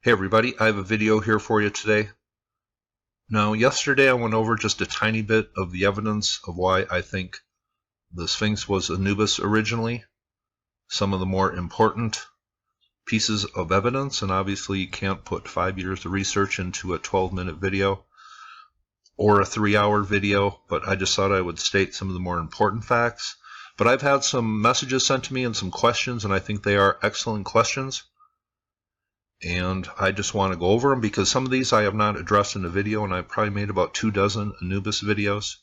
Hey everybody, I have a video here for you today. Now, yesterday I went over just a tiny bit of the evidence of why I think the Sphinx was Anubis originally. Some of the more important pieces of evidence, and obviously you can't put 5 years of research into a 12-minute video or a 3-hour video, but I just thought I would state some of the more important facts. But I've had some messages sent to me and some questions, and I think they are excellent questions. And I just want to go over them because some of these I have not addressed in a video, and I've probably made about 24 Anubis videos.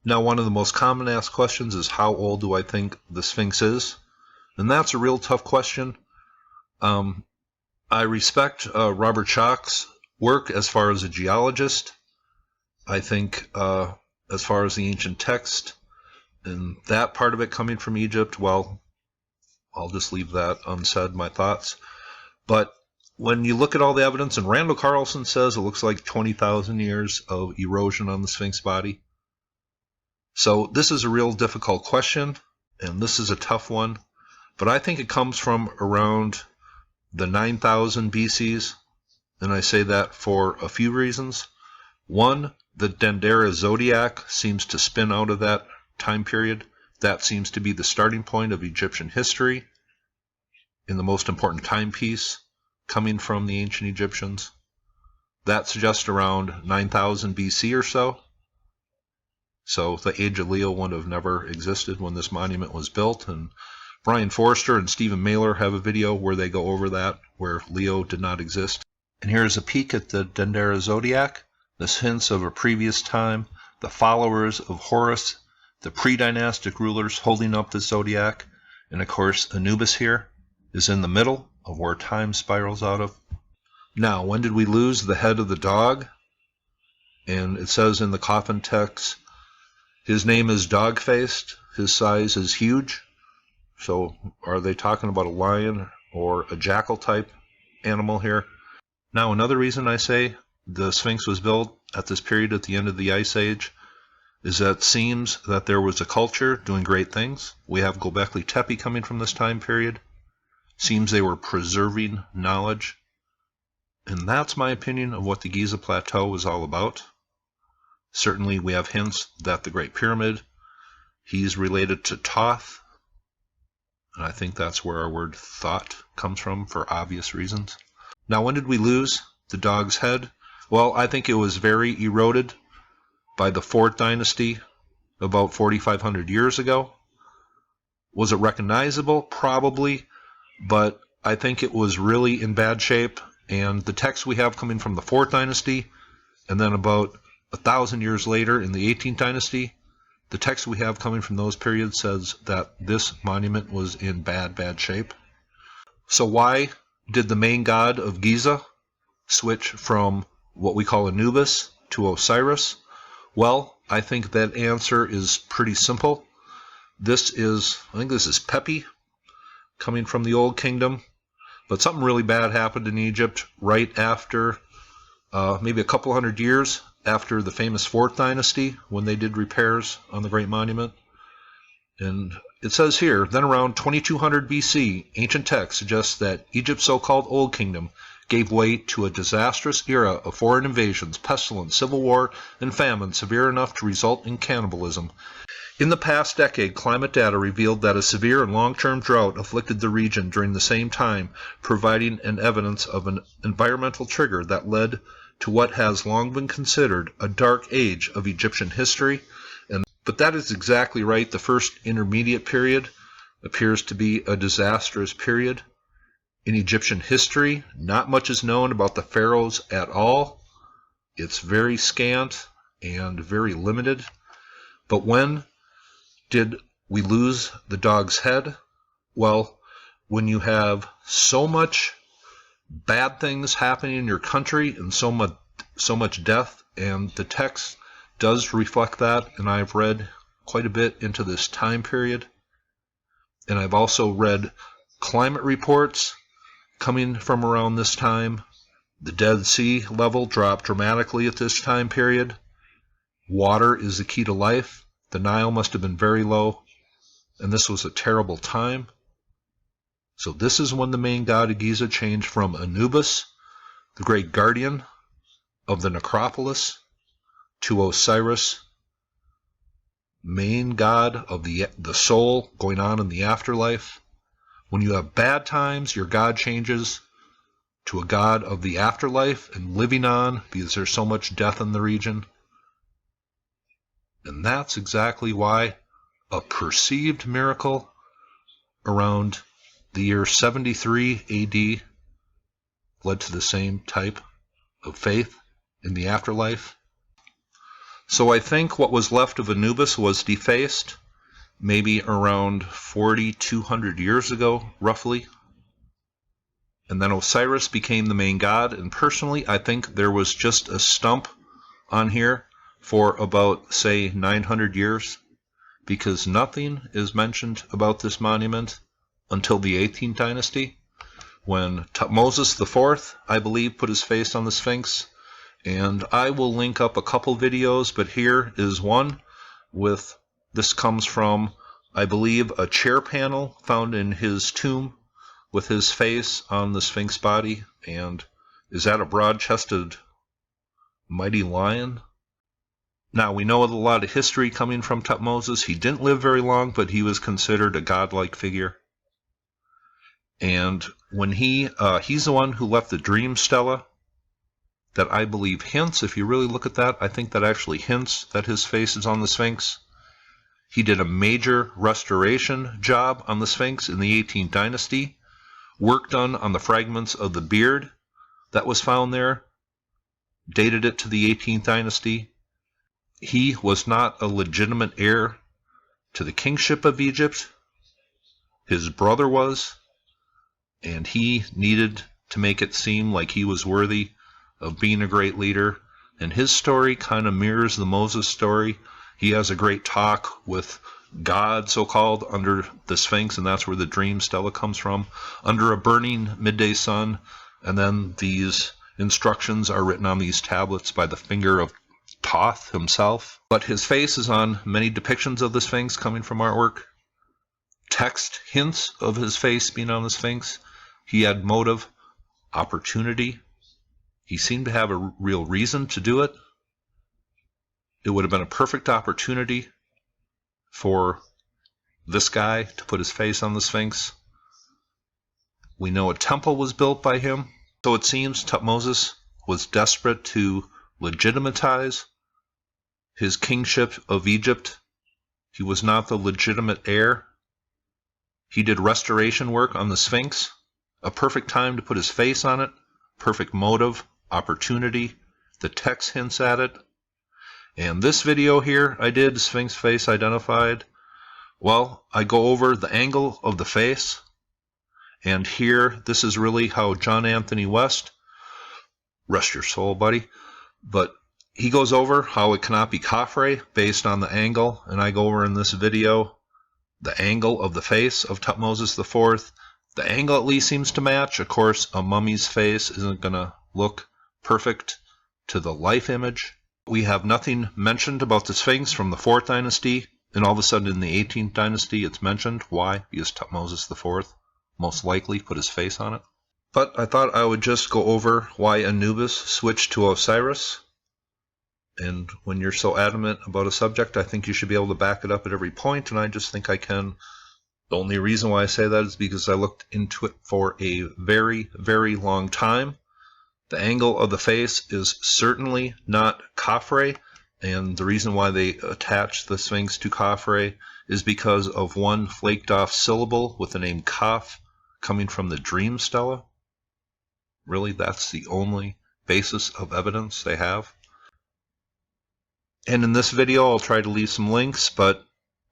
Now, one of the most common asked questions is, how old do I think the Sphinx is? And that's a real tough question. I respect Robert Schoch's work as far as a geologist. I think as far as the ancient text and that part of it coming from Egypt, well, I'll just leave that unsaid, my thoughts. But when you look at all the evidence, and Randall Carlson says it looks like 20,000 years of erosion on the Sphinx body. So this is a real difficult question, and this is a tough one. But I think it comes from around the 9,000 BCs, and I say that for a few reasons. One, the Dendera Zodiac seems to spin out of that time period. That seems to be the starting point of Egyptian history in the most important timepiece coming from the ancient Egyptians. That suggests around 9,000 BC or so. So the age of Leo would have never existed when this monument was built. And Brian Forrester and Stephen Mailer have a video where they go over that, where Leo did not exist. And here's a peek at the Dendera Zodiac. This hints of a previous time, the followers of Horus, the pre-dynastic rulers holding up the Zodiac, and of course Anubis here is in the middle of where time spirals out of. Now, when did we lose the head of the dog? And it says in the coffin text, his name is dog-faced, his size is huge. So are they talking about a lion or a jackal type animal here? Now, another reason I say the Sphinx was built at this period at the end of the Ice Age is that it seems that there was a culture doing great things. We have Göbekli Tepe coming from this time period. Seems they were preserving knowledge. And that's my opinion of what the Giza Plateau is all about. Certainly we have hints that the Great Pyramid, he's related to Thoth. And I think that's where our word thought comes from for obvious reasons. Now, when did we lose the dog's head? Well, I think it was very eroded by the 4th dynasty about 4,500 years ago. Was it recognizable? Probably. But I think it was really in bad shape, and the text we have coming from the 4th dynasty, and then about 1,000 years later in the 18th dynasty, the text we have coming from those periods says that this monument was in bad shape. So why did the main god of Giza switch from what we call Anubis to Osiris? Well, I think that answer is pretty simple. I think this is Pepi, coming from the Old Kingdom, but something really bad happened in Egypt right after, maybe a couple hundred years after the famous 4th dynasty, when they did repairs on the Great Monument. And it says here, then around 2200 BC, ancient text suggests that Egypt's so-called Old Kingdom gave way to a disastrous era of foreign invasions, pestilence, civil war, and famine severe enough to result in cannibalism. In the past decade, climate data revealed that a severe and long-term drought afflicted the region during the same time, providing an evidence of an environmental trigger that led to what has long been considered a dark age of Egyptian history. But that is exactly right. The first intermediate period appears to be a disastrous period in Egyptian history. Not much is known about the pharaohs at all. It's very scant and very limited. But when did we lose the dog's head? Well, when you have so much bad things happening in your country and so much death, and the text does reflect that, and I've read quite a bit into this time period. And I've also read climate reports coming from around this time. The Dead Sea level dropped dramatically at this time period. Water is the key to life. The Nile must have been very low, and this was a terrible time. So this is when the main god of Giza changed from Anubis, the great guardian of the necropolis, to Osiris, main god of the soul going on in the afterlife. When you have bad times, your god changes to a god of the afterlife and living on, because there's so much death in the region. And that's exactly why a perceived miracle around the year 73 AD led to the same type of faith in the afterlife. So I think what was left of Anubis was defaced maybe around 4,200 years ago, roughly. And then Osiris became the main god, and personally I think there was just a stump on here for about, say, 900 years, because nothing is mentioned about this monument until the 18th dynasty, when Thutmose IV, I believe, put his face on the Sphinx. And I will link up a couple videos, but here is one with, this comes from, I believe, a chair panel found in his tomb with his face on the Sphinx body. And is that a broad-chested mighty lion? Now, we know a lot of history coming from Thutmose. He didn't live very long, but he was considered a godlike figure. And when he's the one who left the dream stela that I believe hints, if you really look at that, I think that actually hints that his face is on the Sphinx. He did a major restoration job on the Sphinx in the 18th dynasty. Work done on the fragments of the beard that was found there, dated it to the 18th dynasty. He was not a legitimate heir to the kingship of Egypt. His brother was, and he needed to make it seem like he was worthy of being a great leader. And his story kind of mirrors the Moses story. He has a great talk with God, so-called, under the Sphinx, and that's where the dream stela comes from, under a burning midday sun. And then these instructions are written on these tablets by the finger of Thoth himself. But his face is on many depictions of the Sphinx coming from artwork. Text hints of his face being on the Sphinx. He had motive, opportunity. He seemed to have a real reason to do it. It would have been a perfect opportunity for this guy to put his face on the Sphinx. We know a temple was built by him. So it seems Thutmose was desperate to legitimize his kingship of Egypt. He was not the legitimate heir. He did restoration work on the Sphinx. A perfect time to put his face on it. Perfect motive, opportunity. The text hints at it. And this video here I did, Sphinx face identified. Well, I go over the angle of the face. And here, this is really how John Anthony West, rest your soul, buddy, but he goes over how it cannot be Khafre based on the angle. And I go over in this video the angle of the face of Thutmose IV. The angle at least seems to match. Of course, a mummy's face isn't going to look perfect to the life image. We have nothing mentioned about the Sphinx from the 4th dynasty, and all of a sudden in the 18th dynasty it's mentioned. Why? Because Thutmose IV most likely put his face on it. But I thought I would just go over why Anubis switched to Osiris. And when you're so adamant about a subject, I think you should be able to back it up at every point, and I just think I can. The only reason why I say that is because I looked into it for a very, very long time. The angle of the face is certainly not Khafre, and the reason why they attach the Sphinx to Khafre is because of one flaked off syllable with the name Kaf coming from the dream stela. Really, that's the only basis of evidence they have. And in this video I'll try to leave some links, but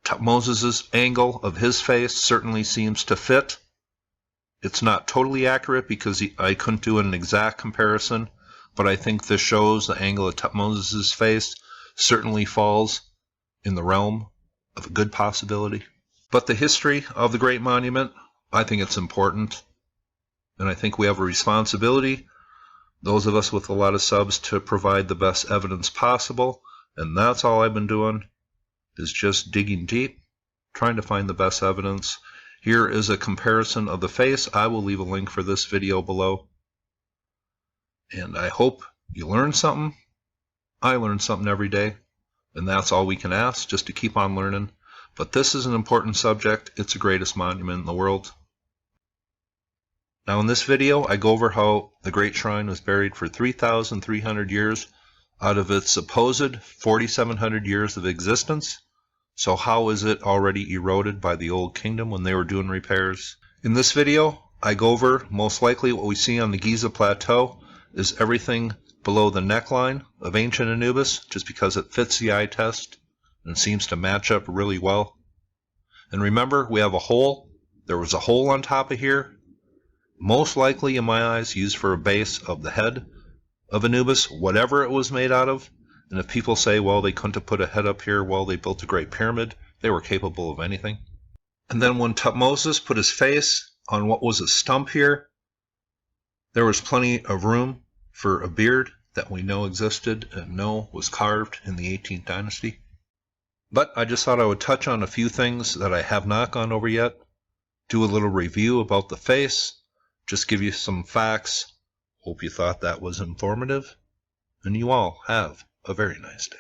Thutmose's angle of his face certainly seems to fit. It's not totally accurate because I couldn't do an exact comparison, but I think this shows the angle of Thutmose's face certainly falls in the realm of a good possibility. But the history of the Great Monument, I think it's important, and I think we have a responsibility, those of us with a lot of subs, to provide the best evidence possible, and that's all I've been doing, is just digging deep, trying to find the best evidence. Here is a comparison of the face. I will leave a link for this video below. And I hope you learned something. I learn something every day, and that's all we can ask, just to keep on learning. But this is an important subject. It's the greatest monument in the world. Now in this video, I go over how the Great Shrine was buried for 3,300 years out of its supposed 4,700 years of existence. So how is it already eroded by the Old Kingdom when they were doing repairs? In this video, I go over most likely what we see on the Giza Plateau is everything below the neckline of ancient Anubis, just because it fits the eye test and seems to match up really well. And remember, we have a hole. There was a hole on top of here, most likely in my eyes used for a base of the head of Anubis, whatever it was made out of. And if people say, well, they couldn't have put a head up here while they built a Great Pyramid, they were capable of anything. And then when Thutmose put his face on what was a stump here, there was plenty of room for a beard that we know existed and know was carved in the 18th dynasty. But I just thought I would touch on a few things that I have not gone over yet, do a little review about the face, just give you some facts. Hope you thought that was informative, and you all have a very nice day.